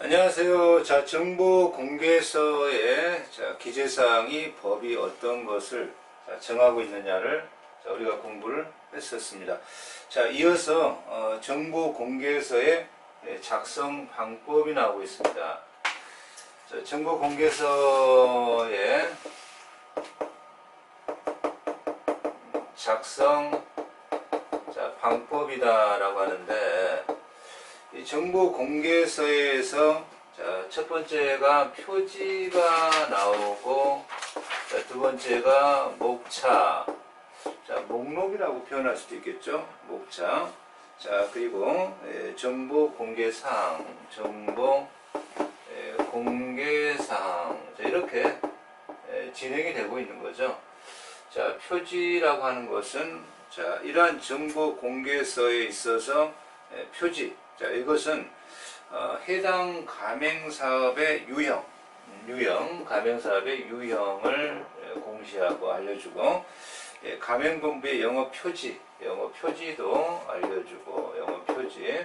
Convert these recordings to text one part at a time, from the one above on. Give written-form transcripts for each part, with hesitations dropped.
안녕하세요. 자, 정보공개서의 기재사항이 법이 어떤 것을 정하고 있느냐를 우리가 공부를 했었습니다. 자, 이어서 정보공개서의 작성 방법이 나오고 있습니다. 자, 정보공개서의 작성 방법이다라고 하는데, 이 정보공개서에서 첫 번째가 표지가 나오고, 두 번째가 목차, 목록이라고 표현할 수도 있겠죠. 목차. 자, 그리고 정보공개사항, 정보공개사항, 이렇게 진행이 되고 있는 거죠. 자, 표지라고 하는 것은 이러한 정보공개서에 있어서 표지, 이것은 해당 가맹사업의 가맹사업의 유형을 공시하고 알려주고, 가맹본부의 영업표지도 알려주고, 영업표지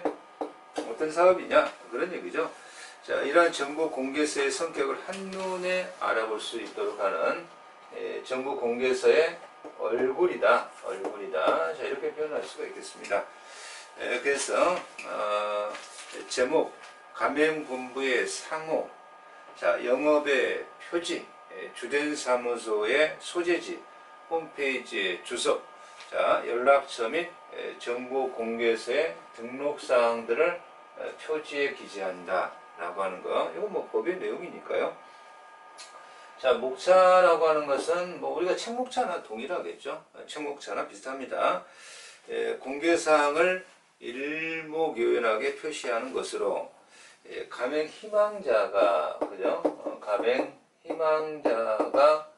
어떤 사업이냐 그런 얘기죠. 자, 이러한 정보공개서의 성격을 한눈에 알아볼 수 있도록 하는 정보공개서의 얼굴이다. 자, 이렇게 표현할 수가 있겠습니다. 그래서 제목, 가맹본부의 상호, 자, 영업의 표지, 주된 사무소의 소재지, 홈페이지의 주소, 자, 연락처 및 정보공개서의 등록사항들을 표지에 기재한다 라고 하는 거. 이건 뭐 법의 내용이니까요. 자, 목차라고 하는 것은 우리가 책목차나 동일하겠죠. 책목차나 비슷합니다. 공개사항을 일목요연하게 표시하는 것으로 가맹 희망자가, 그죠? 가맹 희망자가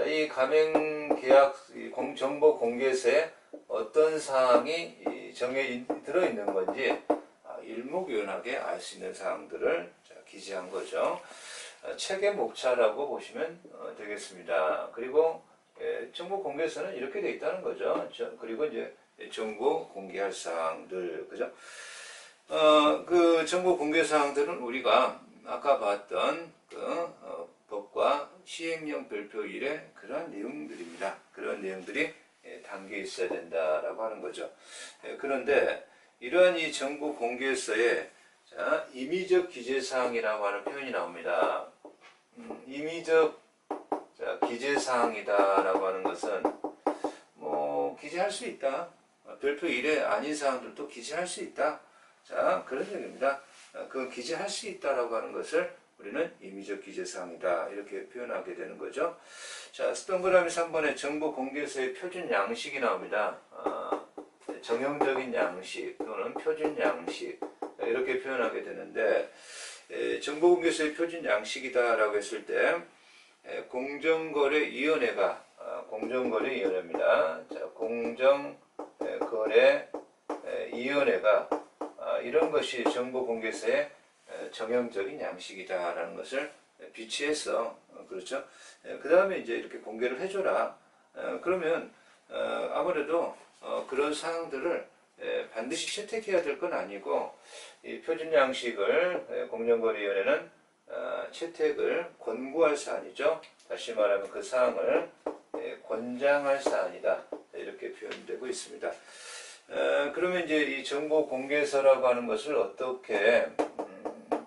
이 가맹 계약 정보 공개서에 어떤 사항이 정해 들어있는 건지 일목요연하게 알 수 있는 사항들을 기재한 거죠. 책의 목차라고 보시면 되겠습니다. 그리고 정보 공개서는 이렇게 되어 있다는 거죠. 그리고 이제 정보 공개할 사항들, 그죠? 그 정보 공개 사항들은 우리가 아까 봤던 법과 시행령 별표일의 그런 내용들입니다. 그런 내용들이 담겨 있어야 된다라고 하는 거죠. 그런데 이러한 이 정보 공개서에 임의적 기재사항이라고 하는 표현이 나옵니다. 임의적 기재사항이다라고 하는 것은 기재할 수 있다. 별표 1에 아닌 사항들도 기재할 수 있다. 자, 그런 얘기입니다. 그 기재할 수 있다라고 하는 것을 우리는 임의적 기재사항이다. 이렇게 표현하게 되는 거죠. 자, 동그라미 3번에 정보공개서의 표준 양식이 나옵니다. 정형적인 양식 또는 표준 양식, 이렇게 표현하게 되는데, 정보공개서의 표준 양식이다라고 했을 때 공정거래위원회가 공정거래위원회입니다. 자, 공정거래위원회가 이런 것이 정보공개서의 정형적인 양식이다라는 것을 비치해서, 그렇죠? 그 다음에 이제 이렇게 공개를 해줘라. 그러면 아무래도 그런 사항들을 반드시 채택해야 될 건 아니고, 이 표준 양식을 공정거래위원회는 채택을 권고할 사안이죠. 다시 말하면 그 사항을 권장할 사안이다. 이렇게 표현되고 있습니다. 그러면 이제 이 정보공개서라고 하는 것을 어떻게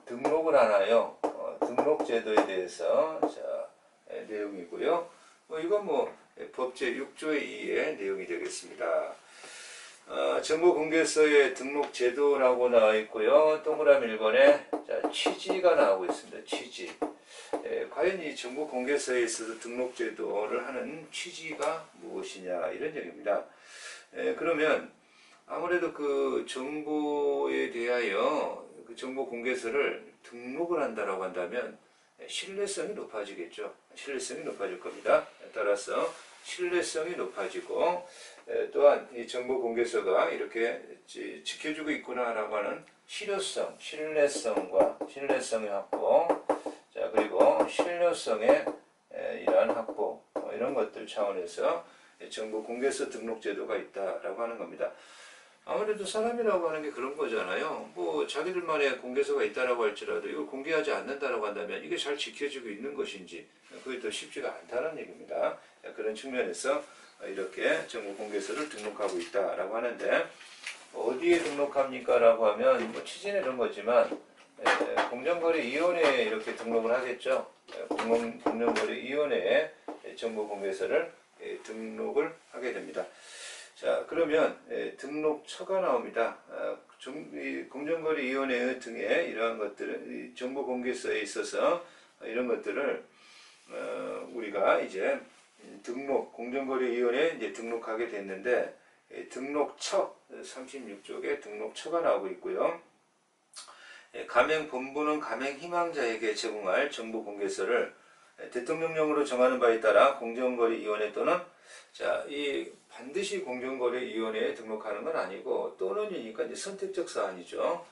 등록을 하나요? 등록제도에 대해서 내용이고요. 이건 법제 6조의 2의 내용이 되겠습니다. 정보공개서의 등록제도라고 나와 있고요. 동그라미 1번에 취지가 나오고 있습니다. 취지. 과연 이 정보공개서에 있어서 등록제도를 하는 취지가 무엇이냐, 이런 얘기입니다. 그러면 아무래도 그 정보에 대하여 그 정보공개서를 등록을 한다라고 한다면 신뢰성이 높아지겠죠. 신뢰성이 높아질 겁니다. 따라서 신뢰성이 높아지고, 또한 이 정보공개서가 이렇게 지켜주고 있구나라고 하는 신뢰성의 확보, 자, 그리고 신뢰성의 이러한 확보, 이런 것들 차원에서 정보공개서 등록제도가 있다라고 하는 겁니다. 아무래도 사람이라고 하는 게 그런 거잖아요. 뭐 자기들만의 공개서가 있다라고 할지라도 이걸 공개하지 않는다라고 한다면 이게 잘 지켜지고 있는 것인지 그게 더 쉽지가 않다는 얘기입니다. 그런 측면에서 이렇게 정보 공개서를 등록하고 있다라고 하는데 어디에 등록합니까? 라고 하면 뭐 취지는 이런 거지만 공정거래위원회에 이렇게 등록을 하겠죠. 공정거래위원회에 정보공개서를 등록을 하게 됩니다. 자, 그러면 등록처가 나옵니다. 공정거래위원회 등의 이러한 것들은 정보공개서에 있어서 이런 것들을 우리가 이제 공정거래위원회에 이제 등록하게 됐는데 등록처 36쪽에 등록처가 나오고 있고요. 가맹본부는 가맹희망자에게 제공할 정보공개서를 대통령령으로 정하는 바에 따라 공정거래위원회 또는 이 반드시 공정거래위원회에 등록하는 건 아니고 또는이니까 이제 선택적 사안이죠.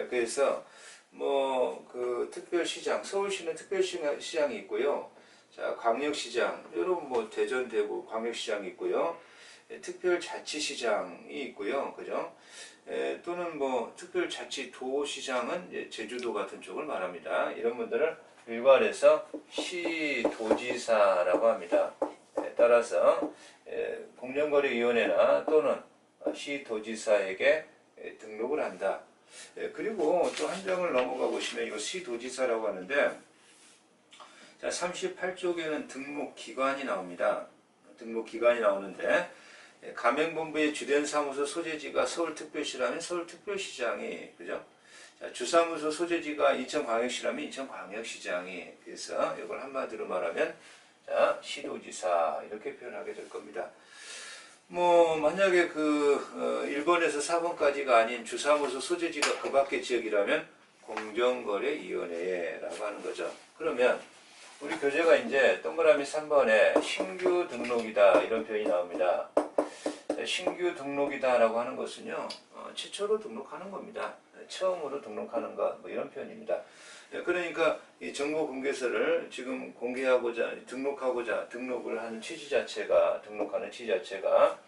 그래서 뭐 그 특별시장 서울시는 특별시장이 있고요. 자, 광역시장 여러분 뭐 대전 대구 광역시장이 있고요. 특별자치시장이 있고요. 그죠? 또는 뭐 특별자치도시장은 제주도 같은 쪽을 말합니다. 이런 분들을 일괄해서 시도지사라고 합니다. 따라서 공정거래위원회나 또는 시도지사에게 등록을 한다. 그리고 또 한 장을 넘어가 보시면 이거 시도지사라고 하는데 자, 38쪽에는 등록기관이 나옵니다. 등록기관이 나오는데 가맹본부의 주된 사무소 소재지가 서울특별시라면 서울특별시장이 그죠? 자, 주사무소 소재지가 인천광역시라면 인천광역시장이 그래서 이걸 한마디로 말하면 자, 시도지사 이렇게 표현하게 될 겁니다. 뭐 만약에 1번에서 4번까지가 아닌 주사무소 소재지가 그 밖의 지역이라면 공정거래위원회라고 하는 거죠. 그러면 우리 교재가 이제 동그라미 3번에 신규 등록이다 이런 표현이 나옵니다. 신규 등록이다 라고 하는 것은요 최초로 등록하는 겁니다. 처음으로 등록하는 것 뭐 이런 표현입니다. 그러니까 이 정보공개서를 지금 등록하고자 등록을 하는 등록하는 취지 자체가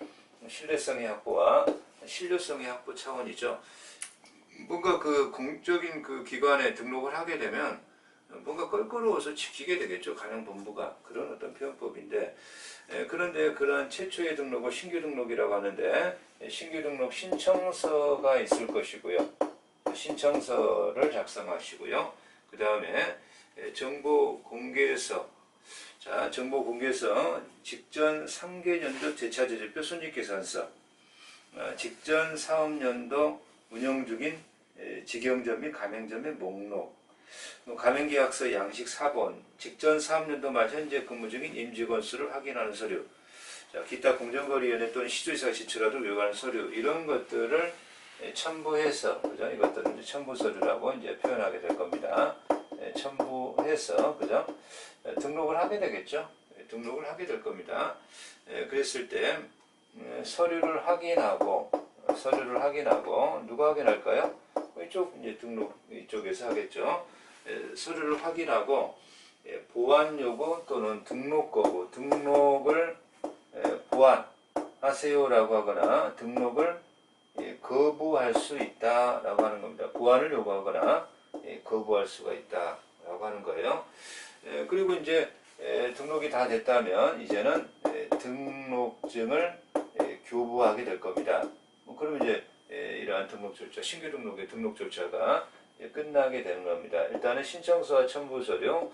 신뢰성의 확보와 신뢰성의 확보 차원이죠. 뭔가 그 공적인 그 기관에 등록을 하게 되면 뭔가 껄끄러워서 지키게 되겠죠. 가맹본부가 그런 어떤 표현법인데 그런데 그러한 최초의 등록을 신규 등록이라고 하는데 신규 등록 신청서가 있을 것이고요. 신청서를 작성하시고요. 그 다음에 정보공개서 정보공개서 직전 3개년도 재차제재표 손익계산서 직전 사업년도 운영 중인 직영점 및 가맹점의 목록 가맹계약서 양식 4번, 직전 사업년도 말 현재 근무 중인 임직원 수를 확인하는 서류, 자, 기타 공정거래위원회 또는 시도지사가 제출하도록 요구하는 서류 이런 것들을 첨부해서 그죠? 이것들은 이제 첨부 서류라고 이제 표현하게 될 겁니다. 첨부해서 그죠? 등록을 하게 되겠죠? 등록을 하게 될 겁니다. 그랬을 때 서류를 확인하고 누가 확인할까요? 이쪽 이제 등록 이쪽에서 하겠죠. 서류를 확인하고 보완 요구 또는 등록 거부, 등록을 보완하세요라고 하거나 등록을 거부할 수 있다라고 하는 겁니다. 보완을 요구하거나 거부할 수가 있다라고 하는 거예요. 그리고 이제 등록이 다 됐다면 이제는 등록증을 교부하게 될 겁니다. 그러면 이제 이러한 등록 절차, 신규 등록의 등록 절차가 끝나게 되는 겁니다. 일단은 신청서와 첨부서류,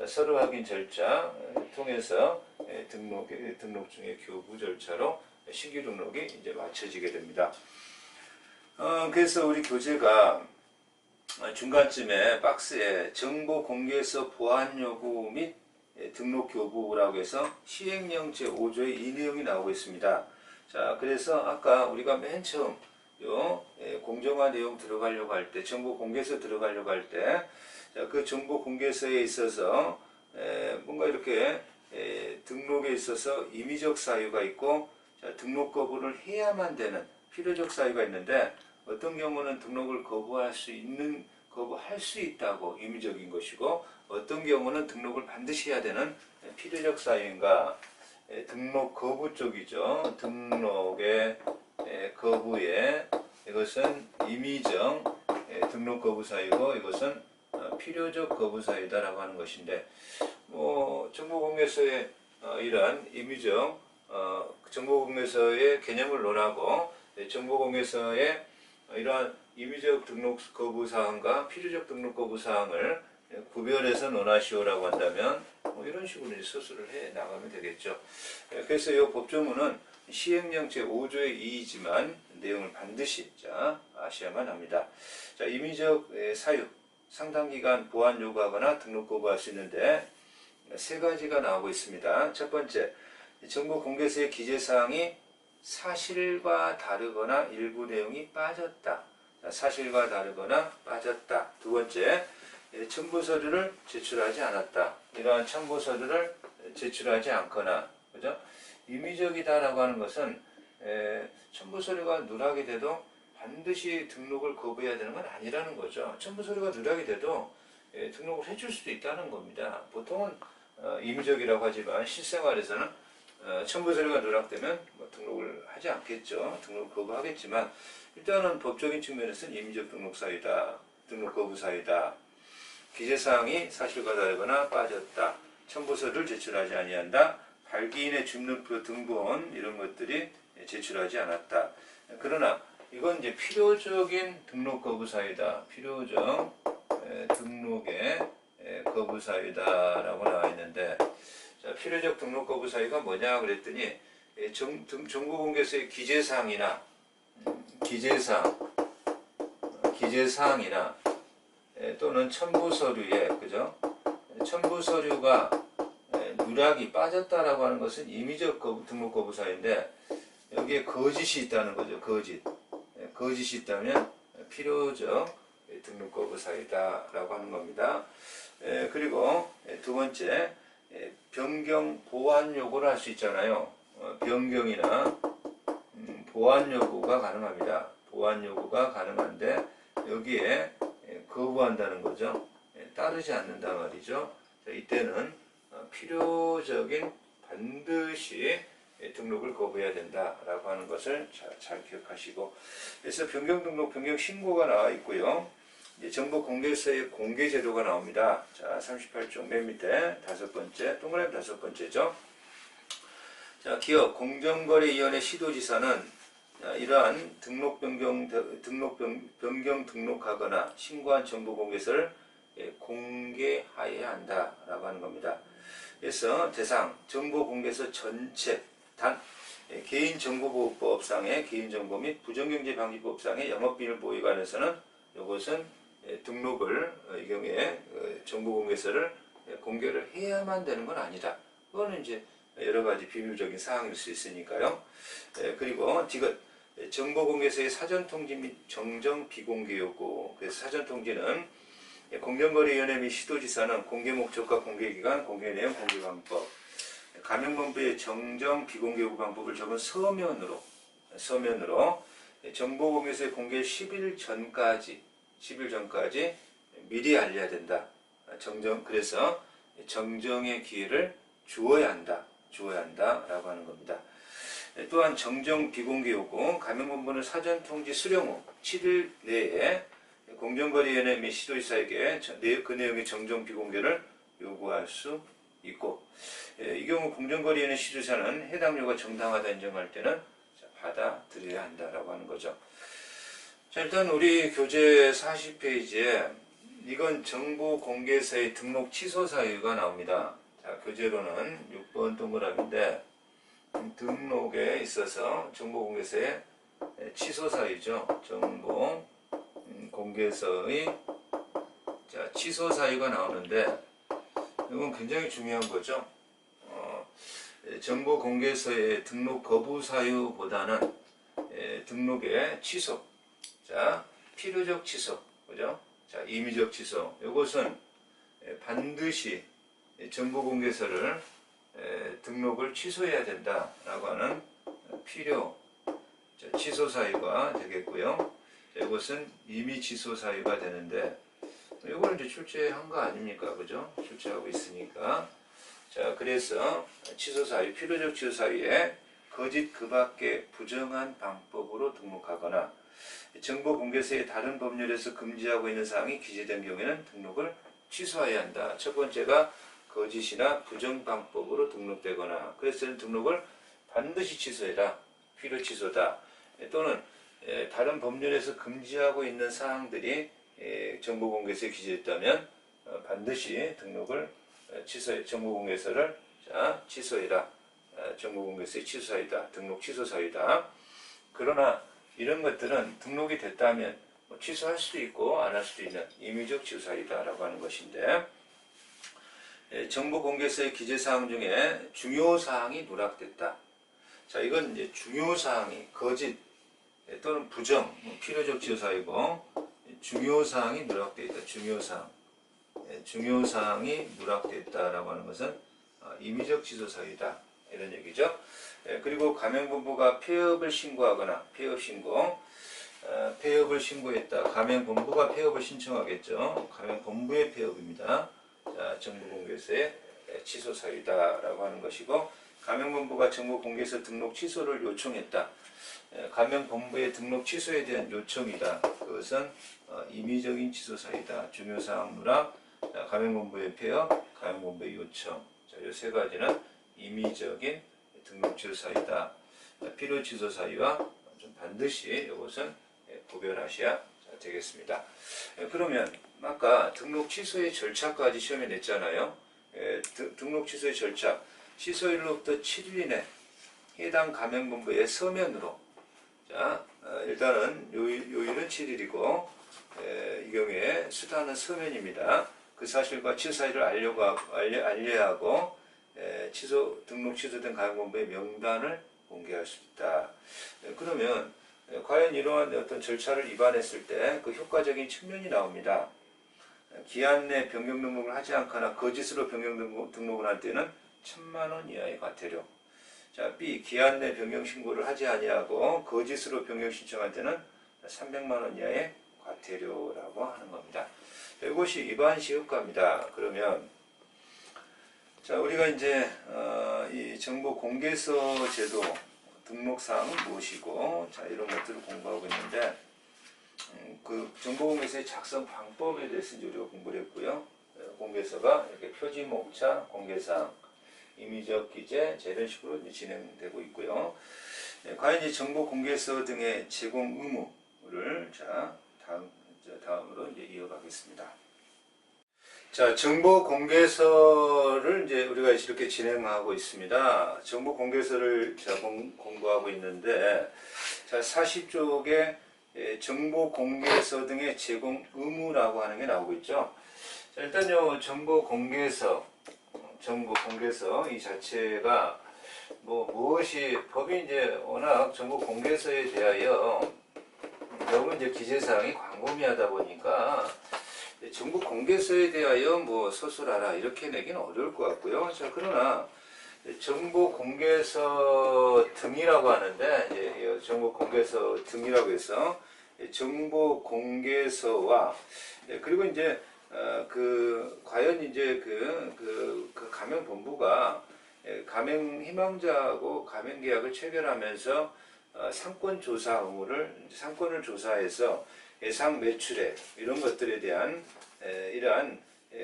서류 확인 절차 통해서 등록증의 교부 절차로 신규 등록이 이제 마쳐지게 됩니다. 그래서 우리 교재가 중간쯤에 박스에 정보 공개서 보완 요구 및 등록 교부라고 해서 시행령 제5조의 이 내용이 나오고 있습니다. 자, 그래서 아까 우리가 맨 처음 공정화 내용 들어가려고 할 때, 정보 공개서 들어가려고 할 때, 그 정보 공개서에 있어서 뭔가 이렇게 등록에 있어서 임의적 사유가 있고, 등록 거부를 해야만 되는 필요적 사유가 있는데, 어떤 경우는 등록을 거부할 수 있다고 임의적인 것이고, 어떤 경우는 등록을 반드시 해야 되는 필요적 사유인가, 등록 거부 쪽이죠. 등록에 거부에 이것은 임의적 등록 거부 사유고 이것은 필요적 거부 사유다라고 하는 것인데 정보공개서의 이러한 임의적 정보공개서의 개념을 논하고 정보공개서의 이러한 임의적 등록 거부 사항과 필요적 등록 거부 사항을 구별해서 논하시오라고 한다면 이런 식으로 이제 서술을 해 나가면 되겠죠. 그래서 이 법조문은 시행령 제5조의 2이지만 내용을 반드시 아셔야만 합니다. 자, 임의적 사유, 상당기간 보완 요구하거나 등록 거부할 수 있는데 세 가지가 나오고 있습니다. 첫 번째, 정보공개서의 기재사항이 사실과 다르거나 일부 내용이 빠졌다. 사실과 다르거나 빠졌다. 두 번째, 첨부서류를 제출하지 않았다. 이러한 첨부서류를 제출하지 않거나, 그죠? 임의적이다라고 하는 것은 첨부서류가 누락이 돼도 반드시 등록을 거부해야 되는 건 아니라는 거죠. 첨부서류가 누락이 돼도 등록을 해줄 수도 있다는 겁니다. 보통은 임의적이라고 하지만 실생활에서는 첨부서류가 누락되면 등록을 하지 않겠죠. 등록을 거부하겠지만 일단은 법적인 측면에서는 임의적 등록 사유다. 등록 거부 사유다. 기재사항이 사실과 다르거나 빠졌다. 첨부서류를 제출하지 아니한다. 발기인의 주민등록부 등본 이런 것들이 제출하지 않았다. 그러나 이건 이제 필요적인 등록 거부 사유다. 필요적 등록의 거부 사유다라고 나와 있는데, 자, 필요적 등록 거부 사유가 뭐냐 그랬더니 정보공개서의 기재사항이나 기재사항이나 또는 첨부서류에, 그죠? 첨부서류가 누락이 빠졌다라고 하는 것은 임의적 등록 거부 사유인데 여기에 거짓이 있다는 거죠. 거짓이 있다면 필요적 등록 거부 사유다라고 하는 겁니다. 그리고 두 번째, 변경 보완 요구를 할 수 있잖아요. 변경이나 보완 요구가 가능합니다. 보완 요구가 가능한데 여기에 거부한다는 거죠. 따르지 않는다 말이죠. 자, 이때는 필요적인 반드시 등록을 거부해야 된다라고 하는 것을 잘 기억하시고, 그래서 변경 등록, 변경 신고가 나와 있고요. 이제 정보공개서의 공개 제도가 나옵니다. 자, 38쪽 맨 밑에 다섯 번째, 동그라미 다섯 번째죠. 자, 기업 공정거래위원회 시도지사는 이러한 변경 등록하거나 신고한 정보공개서를 공개하여야 한다라고 하는 겁니다. 그래서 대상 정보공개서 전체 단 개인정보보호법상의 개인정보 및 부정경제방지법상의 영업비밀 보호에 관해서는 이것은 등록을 이 경우에 정보공개서를 공개를 해야만 되는 건 아니다. 그거는 이제 여러 가지 비밀적인 사항일 수 있으니까요. 그리고 정보공개서의 사전통지 및 정정 비공개 요구. 그래서 사전통지는 공정거래위원회 및 시도지사는 공개 목적과 공개 기간, 공개 내용, 공개 방법, 가명본부의 정정 비공개 요구 방법을 적은 서면으로 정보공개서의 공개 10일 전까지 미리 알려야 된다. 그래서 정정의 기회를 주어야 한다라고 하는 겁니다. 또한 정정 비공개 요구, 가명본부는 사전통지 수령 후 7일 내에 공정거래위원회 및 시도지사에게 그 내용의 정정 비공개를 요구할 수 있고, 이 경우 공정거래위원회 시도지사는 해당 요구가 정당하다 인정할 때는 받아들여야 한다라고 하는 거죠. 자, 일단 우리 교재 40페이지에 이건 정보공개서의 등록 취소 사유가 나옵니다. 자, 교재로는 6번 동그라미인데 등록에 있어서 정보공개서의 취소 사유죠. 정보공개서의 취소 사유가 나오는데 이건 굉장히 중요한 거죠. 정보공개서의 등록 거부 사유보다는 등록의 취소, 자, 필요적 취소, 그죠? 자, 임의적 취소. 이것은 반드시 정보공개서를 등록을 취소해야 된다라고 하는 취소 사유가 되겠고요. 자, 이것은 임의 취소 사유가 되는데 이걸 이제 출제한 거 아닙니까, 그죠? 출제하고 있으니까. 자, 그래서 취소 사유, 필요적 취소 사유에 거짓 그 밖에 부정한 방법으로 등록하거나 정보공개서의 다른 법률에서 금지하고 있는 사항이 기재된 경우에는 등록을 취소해야 한다. 첫 번째가 거짓이나 부정 방법으로 등록되거나 그래서 등록을 반드시 취소해라. 필요 취소다. 또는 다른 법률에서 금지하고 있는 사항들이 정보공개서에 기재됐다면 반드시 등록을 정보공개서를 취소해라. 정보공개서에 취소하이다. 등록 취소 사유다. 그러나 이런 것들은 등록이 됐다면 취소할 수도 있고 안 할 수도 있는 임의적 취소 사유다라고 하는 것인데 정보공개서의 기재사항 중에 중요사항이 누락됐다. 자, 이건 이제 중요사항이 거짓 또는 부정, 필요적 취소 사유고 중요사항이 누락되어 있다. 중요사항이 누락되어 있다라고 하는 것은 임의적 취소 사유다. 이런 얘기죠. 그리고 가맹본부가 폐업을 신고하거나 폐업을 신고했다. 가맹본부가 폐업을 신청하겠죠. 가맹본부의 폐업입니다. 자, 정보공개서의 취소 사유다라고 하는 것이고 가맹본부가 정보공개서 등록 취소를 요청했다. 가맹본부의 등록 취소에 대한 요청이다. 그것은 임의적인 취소 사유다. 중요사항 누락, 가맹본부의 폐업, 가맹본부의 요청. 자, 이 세 가지는 임의적인 등록 취소 사유다. 필요 취소 사유와 좀 반드시 이것은 구별하셔야 되겠습니다. 그러면 아까 등록 취소의 절차까지 시험에 냈잖아요. 등록 취소의 절차. 취소일로부터 7일 이내 해당 가맹본부의 서면으로 자, 일단은 요일은 7일이고 이 경우에 수단은 서면입니다. 그 사실과 취소 사유를 알려야 하고 등록 취소된 가맹본부의 명단을 공개할 수 있다. 그러면 과연 이러한 어떤 절차를 위반했을 때 그 효과적인 측면이 나옵니다. 기한 내 변경 등록을 하지 않거나 거짓으로 변경 등록을 할 때는 1,000,000원 이하의 과태료. 자, B. 기한 내 변경 신고를 하지 아니하고 거짓으로 변경 신청할 때는 300만원 이하의 과태료라고 하는 겁니다. 이것이 위반 시 효과입니다. 그러면 자, 우리가 이제 이 정보공개서 제도 등록사항은 무엇이고 자, 이런 것들을 공부하고 있는데 그 정보공개서의 작성 방법에 대해서 이제 우리가 공부를 했고요. 공개서가 이렇게 표지 목차 공개사항 임의적 기재 이런 식으로 이제 진행되고 있고요. 과연 이 정보공개서 등의 제공 의무를 다음으로 이제 이어가겠습니다. 자, 정보공개서를 이제 우리가 이렇게 진행하고 있습니다. 정보공개서를 공부하고 있는데, 자, 40쪽에 정보공개서 등의 제공 의무라고 하는 게 나오고 있죠. 자, 일단요, 정보공개서 이 자체가 무엇이 법이 이제 워낙 정보공개서에 대하여 너무 이제 기재사항이 광범위하다 보니까 정보공개서에 대하여 서술하라 이렇게 내기는 어려울 것 같고요. 자, 그러나 정보공개서 등이라고 하는데 이제 정보공개서 등이라고 해서 정보공개서와 그리고 이제 과연 이제 그 가맹본부가 가맹 희망자하고 가맹계약을 체결하면서 상권조사 의무를 상권을 조사해서 예상 매출액 이런 것들에 대한 이러한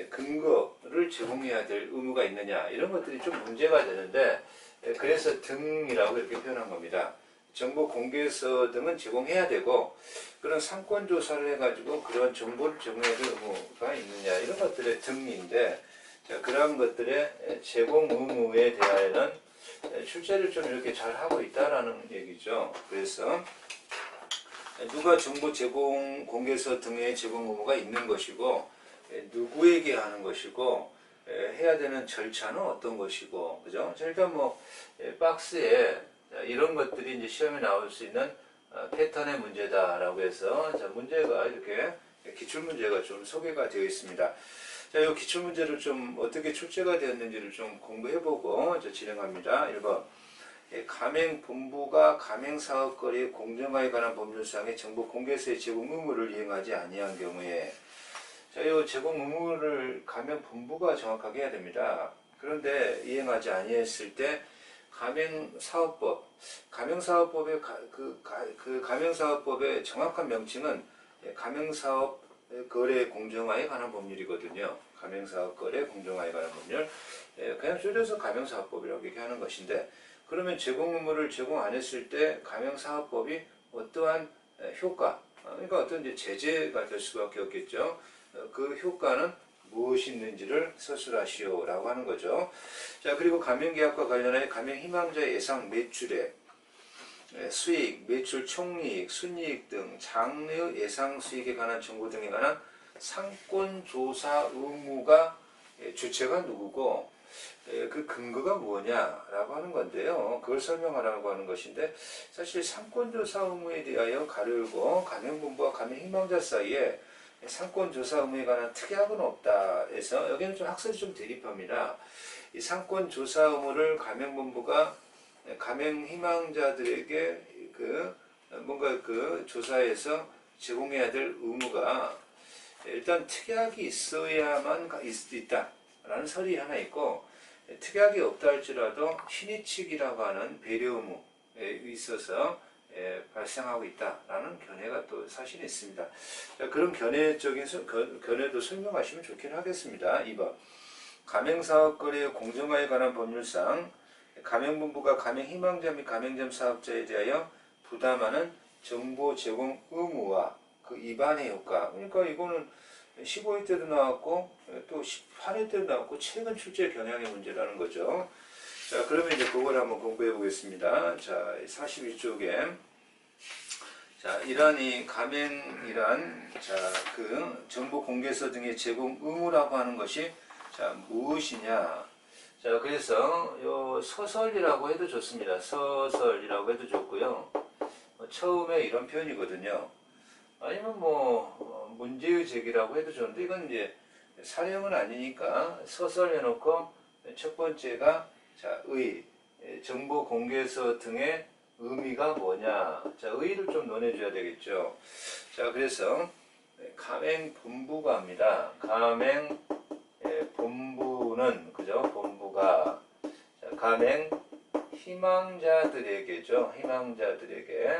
근거를 제공해야 될 의무가 있느냐 이런 것들이 좀 문제가 되는데 그래서 등이라고 이렇게 표현한 겁니다. 정보공개서 등은 제공해야 되고 그런 상권조사를 해가지고 그런 정보를 제공해야 될 의무가 있느냐 이런 것들의 등인데 자, 그러한 것들의 제공 의무에 대하여는 출제를 좀 이렇게 잘 하고 있다라는 얘기죠. 그래서 누가 정보 제공 공개서 등의 제공 의무가 있는 것이고 누구에게 하는 것이고 해야 되는 절차는 어떤 것이고 그죠? 자, 일단 박스에 이런 것들이 이제 시험에 나올 수 있는 패턴의 문제다라고 해서 자, 문제가 이렇게 기출문제가 좀 소개가 되어 있습니다. 자, 이 기출문제를 좀 어떻게 출제가 되었는지를 좀 공부해보고 진행합니다. 1번. 가맹본부가 가맹사업거래 공정화에 관한 법률상의 정보공개서의 제공 의무를 이행하지 아니한 경우에 자, 이 제공 의무를 가맹본부가 정확하게 해야 됩니다. 그런데 이행하지 아니했을 때 가맹사업법, 가맹사업법의 그 가맹사업법의 정확한 명칭은 가맹사업 거래 공정화에 관한 법률이거든요. 가맹사업 거래 공정화에 관한 법률. 그냥 줄여서 가맹사업법이라고 얘기하는 것인데, 그러면 제공 의무를 제공 안 했을 때 가맹사업법이 어떠한 효과, 그러니까 어떤 이제 제재가 될 수밖에 없겠죠. 그 효과는 무엇이 있는지를 서술하시오라고 하는 거죠. 자, 그리고 가맹계약과 관련해 가맹희망자의 예상 매출액, 수익, 매출 총이익, 순이익 등 장래의 예상 수익에 관한 정보 등에 관한 상권조사 의무가 주체가 누구고 그 근거가 뭐냐라고 하는 건데요. 그걸 설명하라고 하는 것인데, 사실 상권조사 의무에 대하여 가르고 가맹본부와 가맹희망자 사이에 상권조사 의무에 관한 특약은 없다 해서 여기는 좀 학설이 좀 대립합니다. 이 상권조사 의무를 가맹본부가 가맹희망자들에게 뭔가 조사에서 제공해야 될 의무가 일단 특약이 있어야만 있다라는 설이 하나 있고, 특약이 없다 할지라도 신의칙이라고 하는 배려 의무에 있어서 발생하고 있다라는 견해가 또 사실이 있습니다. 자, 그런 견해도 설명하시면 좋긴 하겠습니다. 2번. 가맹사업거래 공정화에 관한 법률상 가맹본부가 가맹희망자 및 가맹점 사업자에 대하여 부담하는 정보 제공 의무와 그 위반의 효과. 그러니까 이거는 15회 때도 나왔고 또 18회 때도 나왔고 최근 출제 경향의 문제라는 거죠. 자, 그러면 이제 그걸 한번 공부해 보겠습니다. 자, 41쪽에 자, 이러한 이 가맹이란 그 정보 공개서 등의 제공 의무라고 하는 것이 자, 무엇이냐? 자, 그래서 요 서설이라고 해도 좋습니다. 서설이라고 해도 좋고요. 처음에 이런 표현이거든요. 아니면 문제의 제기라고 해도 좋은데, 이건 이제 사령은 아니니까 서설 해놓고 첫 번째가 자, 정보 공개서 등의 의미가 뭐냐. 자, 의의를 좀 논해줘야 되겠죠. 자, 그래서 가맹본부가 합니다. 본부는 그죠? 본부가 자, 가맹 희망자들에게죠. 희망자들에게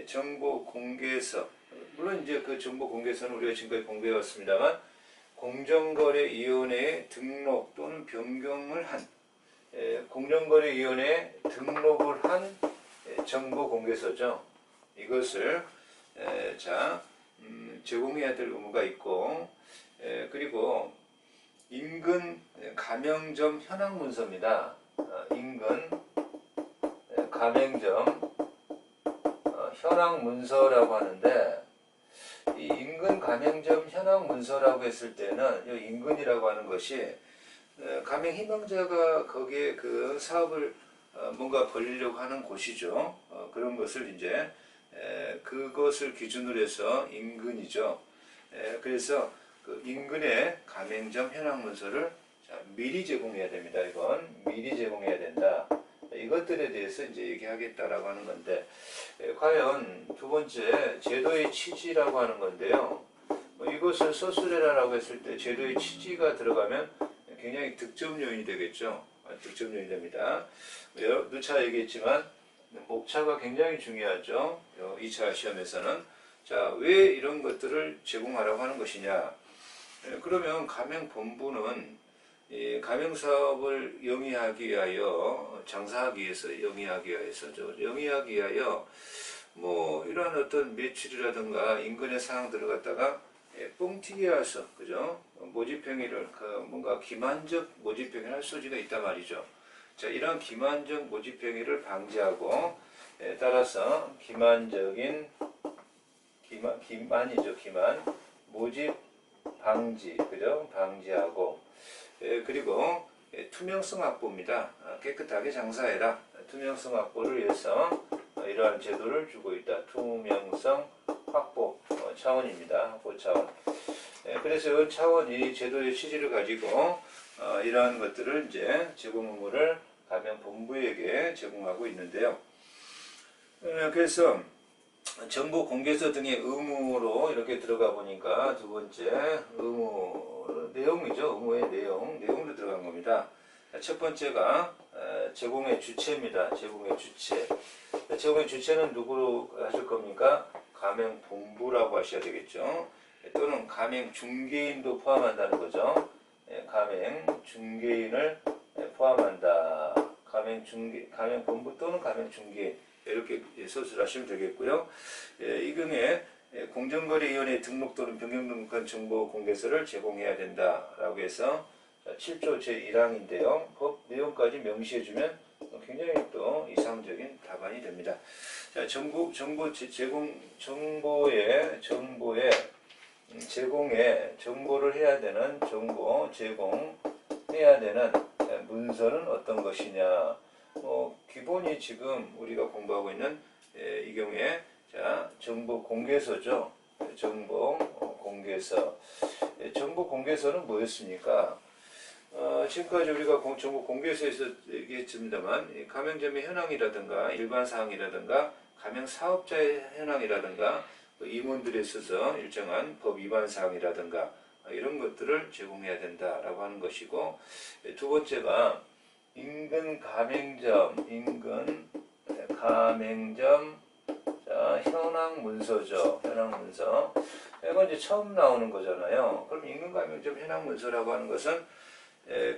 정보 공개서, 물론 이제 그 정보 공개서는 우리가 지금까지 공부해왔습니다만 공정거래위원회에 등록 또는 변경을 한 공정거래위원회에 등록을 한 정보 공개서죠. 이것을 제공해야 될 의무가 있고, 그리고 인근 가맹점 현황 문서입니다. 인근 가맹점 현황 문서라고 하는데, 이 인근 가맹점 현황 문서라고 했을 때는 이 인근이라고 하는 것이 가맹 희망자가 거기에 그 사업을 뭔가 벌리려고 하는 곳이죠. 그런 것을 이제 그것을 기준으로 해서 인근이죠. 그래서 그 인근의 가맹점 현황 문서를 미리 제공해야 됩니다. 이건 미리 제공해야 된다. 이것들에 대해서 이제 얘기하겠다라고 하는 건데, 과연 두 번째 제도의 취지라고 하는 건데요. 이것을 서술해라라고 했을 때 제도의 취지가 들어가면 굉장히 득점 요인이 되겠죠. 득점 요인이 됩니다. 누차 얘기했지만 목차가 굉장히 중요하죠. 2차 시험에서는. 자, 왜 이런 것들을 제공하라고 하는 것이냐. 그러면 가맹본부는 가맹사업을 영위하기 위하여, 장사하기 위해서, 영위하기 위하여 이러한 어떤 매출이라든가 인근의 상황들을 갖다가 뻥튀기 해서, 그죠? 모집행위를, 뭔가 기만적 모집행위를 할 소지가 있단 말이죠. 자, 이런 기만적 모집행위를 방지하고, 따라서 기만적인, 기만이죠, 기만. 모집 방지, 그죠? 방지하고, 그리고 투명성 확보입니다. 깨끗하게 장사해라. 투명성 확보를 위해서 이러한 제도를 주고 있다. 투명성 확보 차원입니다. 확보 차원. 그래서 이 차원이 제도의 취지를 가지고 이러한 것들을 이제 제공 의무를 가맹본부에게 제공하고 있는데요. 그래서 정보 공개서 등의 의무로 이렇게 들어가 보니까 두 번째 의무 내용이죠. 의무의 내용도 들어간 겁니다. 첫 번째가 제공의 주체입니다. 제공의 주체. 제공의 주체는 누구로 하실 겁니까? 가맹본부라고 하셔야 되겠죠. 또는 가맹중개인도 포함한다는 거죠. 가맹중개인을 포함한다. 가맹본부 또는 가맹중개인 이렇게 서술하시면 되겠고요. 이 경우에 공정거래위원회 등록 또는 변경 등록한 정보 공개서를 제공해야 된다라고 해서 7조 제1항인데요. 법 내용까지 명시해주면 굉장히 또 이상적인 답안이 됩니다. 자, 정보의 제공에 정보를 해야 되는 제공해야 되는 문서는 어떤 것이냐. 기본이 지금 우리가 공부하고 있는 이 경우에 자, 정보 공개서죠. 정보 공개서. 정보 공개서는 뭐였습니까? 지금까지 우리가 정보 공개서에서 얘기했습니다만 가맹점의 현황이라든가 일반 사항이라든가 가맹 사업자의 현황이라든가 임원들에 있어서 일정한 법 위반 사항이라든가 이런 것들을 제공해야 된다라고 하는 것이고, 두 번째가 인근 가맹점 자, 현황 문서죠. 현황 문서. 이건 이제 처음 나오는 거잖아요. 그럼 인근 가맹점 현황 문서라고 하는 것은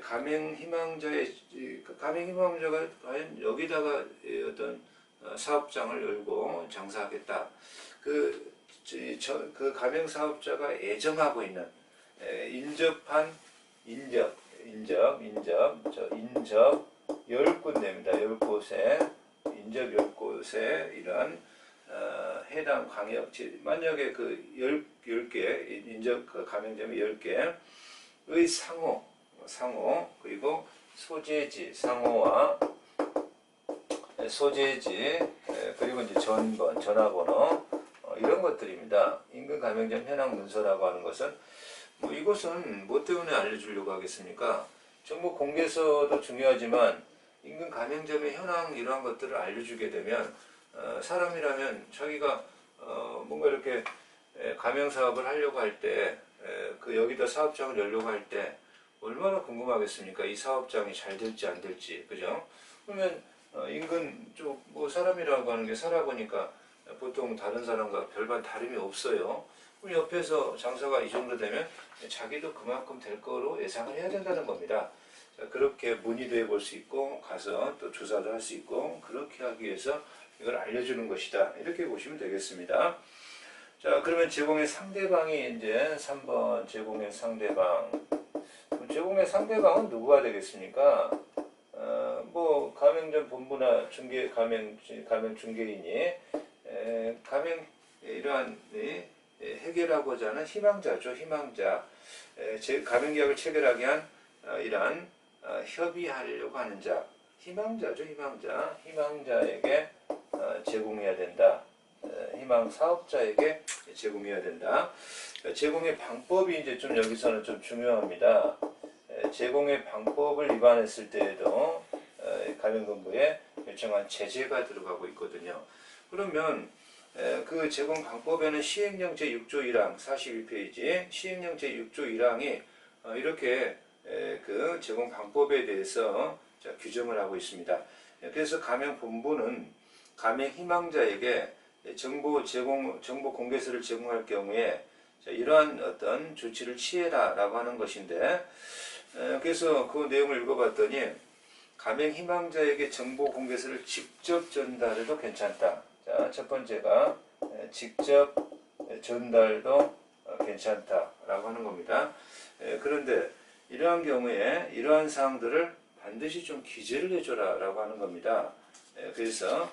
가맹 희망자가 과연 여기다가 어떤 사업장을 열고 장사하겠다. 그 가맹 사업자가 애정하고 있는 인접 10군데입니다. 10곳에 인접 10곳에 이런 해당 광역지 만약에 그 10개 인접 가맹점이 10개의 상호 그리고 소재지 상호와 소재지 그리고 이제 전화번호 이런 것들입니다. 인근 가맹점 현황 문서라고 하는 것은 이것은 뭐 때문에 알려주려고 하겠습니까? 정보 공개서도 중요하지만 인근 가맹점의 현황 이러한 것들을 알려주게 되면 사람이라면 자기가 뭔가 이렇게 가맹 사업을 하려고 할 때 그 여기다 사업장을 열려고 할 때 얼마나 궁금하겠습니까? 이 사업장이 잘 될지 안 될지, 그죠? 그러면 인근 쪽 뭐 사람이라고 하는 게 살아보니까 보통 다른 사람과 별반 다름이 없어요. 그럼 옆에서 장사가 이 정도 되면 자기도 그만큼 될 거로 예상을 해야 된다는 겁니다. 자, 그렇게 문의도 해볼 수 있고 가서 또 조사도 할 수 있고 그렇게 하기 위해서 이걸 알려주는 것이다. 이렇게 보시면 되겠습니다. 자, 그러면 제공의 상대방이 이제 3번 제공의 상대방. 제공의 상대방은 누구가 되겠습니까? 뭐 가맹점 본부나 가맹 중개인이 가맹 이러한 해결하고자 하는 희망자죠. 희망자. 가맹계약을 체결하게 한 이러한 협의하려고 하는 자. 희망자죠. 희망자에게 제공해야 된다. 희망 사업자에게 제공해야 된다. 제공의 방법이 이제 좀 여기서는 좀 중요합니다. 제공의 방법을 위반했을 때에도 가맹본부에 일정한 제재가 들어가고 있거든요. 그러면 그 제공 방법에는 시행령 제6조 1항 41페이지 시행령 제6조 1항이 이렇게 그 제공 방법에 대해서 규정을 하고 있습니다. 그래서 가맹본부는 가맹 희망자에게 정보 공개서를 제공할 경우에 이러한 어떤 조치를 취해라라고 하는 것인데, 그래서 그 내용을 읽어봤더니 가맹 희망자에게 정보 공개서를 직접 전달해도 괜찮다. 자, 첫 번째가 직접 전달도 괜찮다라고 하는 겁니다. 그런데 이러한 경우에 이러한 사항들을 반드시 좀 기재를 해줘라라고 하는 겁니다. 그래서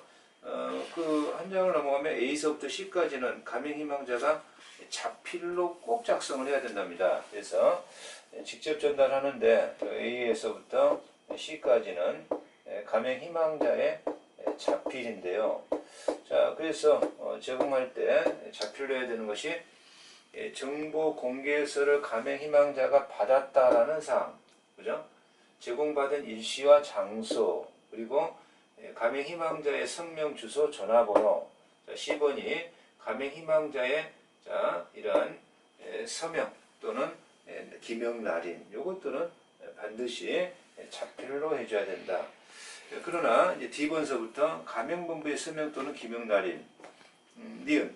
그 한 장을 넘어가면 A서부터 C까지는 가맹 희망자가 자필로 꼭 작성을 해야 된답니다. 그래서 직접 전달하는데 A에서부터 C까지는 가맹 희망자의 자필인데요. 자, 그래서 제공할 때 자필로 해야 되는 것이 정보 공개서를 가맹 희망자가 받았다라는 사항, 그죠? 제공받은 일시와 장소, 그리고 가맹 희망자의 성명, 주소, 전화번호. 자, 10번이 가맹 희망자의 이러한 서명 또는 기명 날인, 요것들은 반드시 자필로 해줘야 된다. 그러나 이제 D번서부터 가명본부의 서명 또는 기명 날인 니은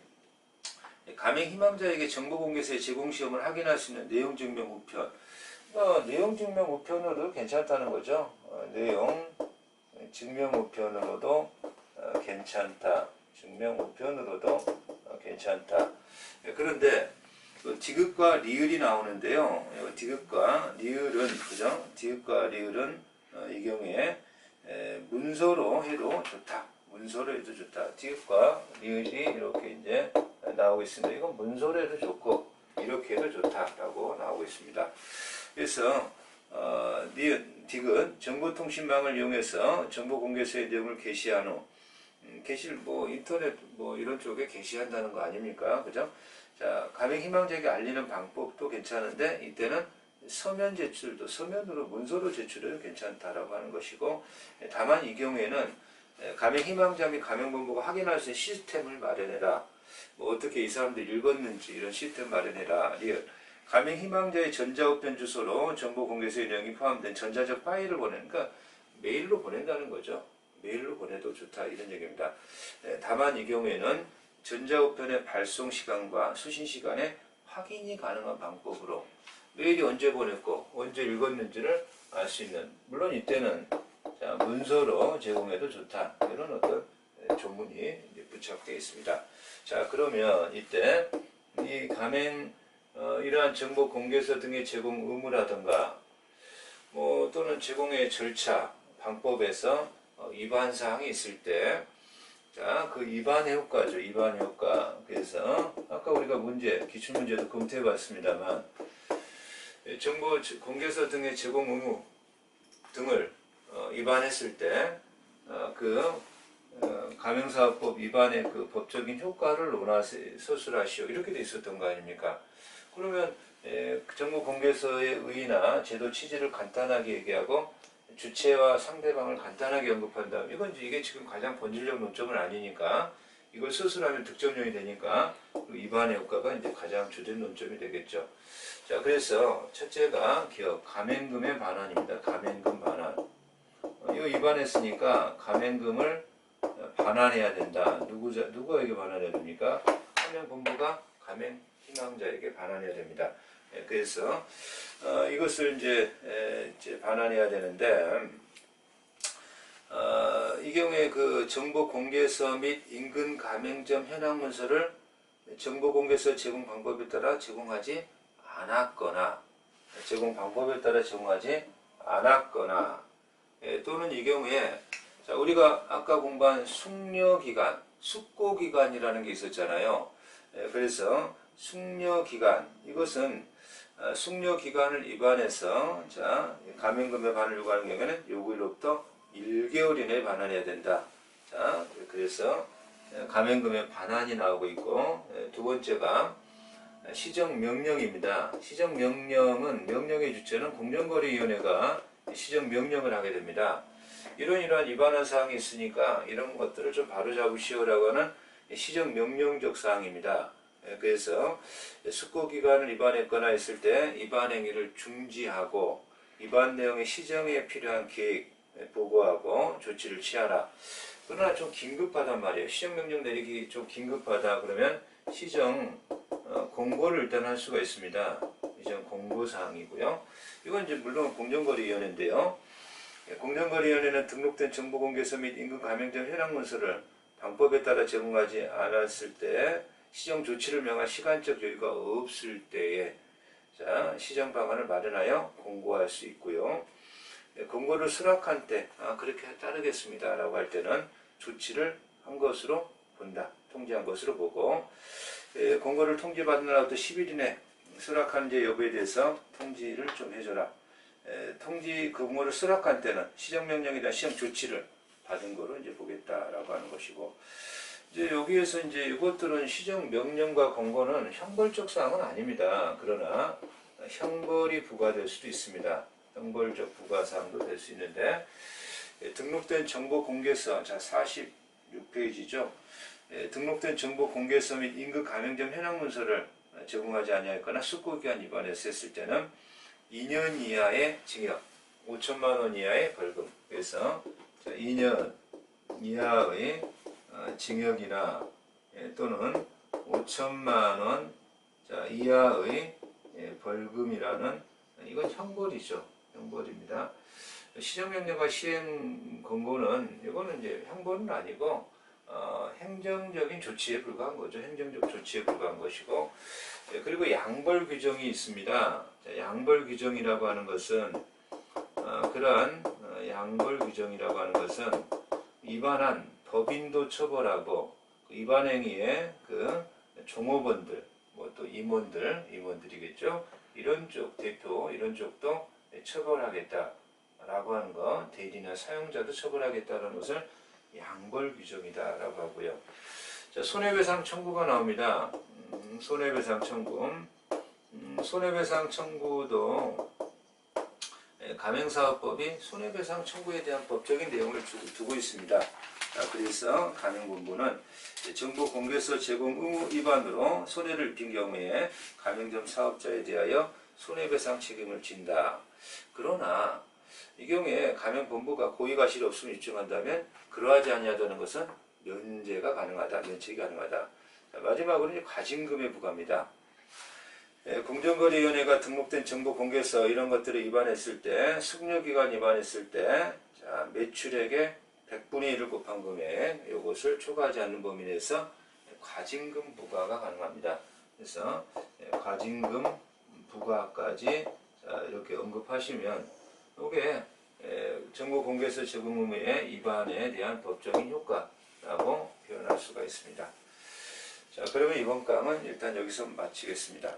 가명 희망자에게 정보공개서의 제공시험을 확인할 수 있는 내용 증명 우편. 내용 증명 우편으로도 괜찮다는 거죠. 내용 증명 우편으로도 괜찮다. 증명 우편으로도 괜찮다. 그런데 디귿과 리을이 나오는데요. 디귿과 리을은 그죠? 디귿과 리을은 이 경우에 문서로 해도 좋다. 문서로 해도 좋다. 디귿과 리을이 이렇게 이제 나오고 있습니다. 이건 문서로 해도 좋고 이렇게 해도 좋다라고 나오고 있습니다. 그래서 디귿 정보통신망을 이용해서 정보공개서의 내용을 게시한 후 게시를 인터넷 이런 쪽에 게시한다는 거 아닙니까? 그죠? 자, 가명 희망자에게 알리는 방법도 괜찮은데 이때는 서면 제출도 서면으로 문서로 제출해도 괜찮다라고 하는 것이고 다만 이 경우에는 가명 희망자 및 가명본부가 확인할 수 있는 시스템을 마련해라. 어떻게 이 사람들이 읽었는지 이런 시스템 마련해라. 리얼. 가명 희망자의 전자우편 주소로 정보공개서의 내용이 포함된 전자적 파일을 보내니까 메일로 보낸다는 거죠. 메일로 보내도 좋다 이런 얘기입니다. 다만 이 경우에는 전자우편의 발송 시간과 수신 시간에 확인이 가능한 방법으로 메일이 언제 보냈고 언제 읽었는지를 알 수 있는, 물론 이때는 문서로 제공해도 좋다 이런 어떤 조문이 부착되어 있습니다. 자, 그러면 이때 이 가명 이러한 정보 공개서 등의 제공 의무라든가 또는 제공의 절차 방법에서 위반 사항이 있을 때 자, 그 위반 효과죠. 위반 효과. 그래서 아까 우리가 기출문제도 검토해 봤습니다만 정보 공개서 등의 제공 의무 등을 위반했을 때 가명사업법 위반의 그 법적인 효과를 논하서 서술하시오. 이렇게 돼 있었던 거 아닙니까? 그러면 정보 공개서의 의의나 제도 취지를 간단하게 얘기하고 주체와 상대방을 간단하게 언급한 다음 이게 지금 가장 본질적 논점은 아니니까 이걸 서술하면 득점용이 되니까 위반의 효과가 이제 가장 주된 논점이 되겠죠. 자, 그래서 첫째가 가맹금의 반환입니다. 가맹금 반환. 이거 위반했으니까 가맹금을 반환해야 된다. 누구에게 반환해야 됩니까? 가명본부가 가명 희망자에게 반환해야 됩니다. 그래서 이것을 이제 반환해야 되는데 이 경우에 그 정보공개서 및 인근 가맹점 현황 문서를 정보공개서 제공 방법에 따라 제공하지 않았거나 또는 이 경우에 자, 우리가 아까 공부한 숙려기간, 숙고기간이라는 게 있었잖아요. 그래서 숙려기간, 이것은 숙려기간을 위반해서 자, 가맹금의 반환을 요구하는 경우에는 요구일로부터 1개월 이내에 반환해야 된다. 자, 그래서 가맹금의 반환이 나오고 있고 두 번째가 시정명령입니다. 시정명령은 명령의 주체는 공정거래위원회가 시정명령을 하게 됩니다. 이러한 위반한 사항이 있으니까 이런 것들을 좀 바로잡으시오라고 하는 시정명령적 사항입니다. 그래서 숙고기간을 위반했거나 했을 때 위반 행위를 중지하고 위반 내용의 시정에 필요한 계획 보고하고 조치를 취하라. 그러나 좀 긴급하단 말이에요. 시정명령 내리기 좀 긴급하다 그러면 시정 공고를 일단 할 수가 있습니다. 시정 공고사항이고요. 이건 이제 물론 공정거래위원회인데요. 공정거래위원회는 등록된 정보공개서 및 인근 가맹점 현황 문서를 방법에 따라 제공하지 않았을 때 시정 조치를 명할 시간적 여유가 없을 때에 자, 시정 방안을 마련하여 공고할 수 있고요. 공고를 수락한 때 그렇게 따르겠습니다 라고 할 때는 조치를 한 것으로 본다. 통지한 것으로 보고 공고를 통지받은 날부터 10일 이내 수락하는지 여부에 대해서 통지를 좀 해줘라. 공고를 수락한 때는 시정명령이나 시정 조치를 받은 거로 이제 보겠다라고 하는 것이고, 이제 여기에서 이제 이것들은 시정명령과 공고는 형벌적 사항은 아닙니다. 그러나 형벌이 부과될 수도 있습니다. 형벌적 부과사항도 될 수 있는데, 등록된 정보공개서, 자 46페이지죠. 등록된 정보공개서 및 인근 가맹점 현황 문서를 제공하지 아니하였거나 숙고기간 위반해서 했을 때는 2년 이하의 징역 5천만 원 이하의 벌금. 그래서 자, 2년 이하의 징역이나 또는 5천만 원 이하의 벌금이라는 이건 형벌이죠. 형벌입니다. 시정명령과 시행 권고는 이거는 이제 형벌은 아니고 행정적인 조치에 불과한 거죠. 행정적 조치에 불과한 것이고 그리고 양벌 규정이 있습니다. 자, 양벌 규정이라고 하는 것은 그러한 양벌 규정이라고 하는 것은 위반한 법인도 처벌하고 위반 행위의 그 종업원들, 뭐 또 임원들이겠죠. 이런 쪽 대표 이런 쪽도 처벌하겠다라고 하는 거, 대리나 사용자도 처벌하겠다라는 것을 양벌 규정이다라고 하고요. 자, 손해배상 청구가 나옵니다. 손해배상 청구. 손해배상 청구도 가맹사업법이 손해배상 청구에 대한 법적인 내용을 두고 있습니다. 그래서 가맹본부는 정보공개서 제공 의무 위반으로 손해를 입힌 경우에 가맹점 사업자에 대하여 손해배상 책임을 진다. 그러나 이 경우에 가맹본부가 고의가실이 없음을 입증한다면 그러하지 아니하다는 것은 면제가 가능하다. 면책이 가능하다. 자, 마지막으로 이제 과징금의 부과입니다. 공정거래위원회가 등록된 정보공개서 이런 것들을 위반했을 때, 숙려기간 위반했을 때, 자, 매출액의 100분의 1을 곱한 금액, 이것을 초과하지 않는 범위 내에서 과징금 부과가 가능합니다. 그래서 과징금 부과까지 이렇게 언급하시면 이게 정보공개서 제공 의무의 위반에 대한 법적인 효과라고 표현할 수가 있습니다. 자, 그러면 이번 강은 일단 여기서 마치겠습니다.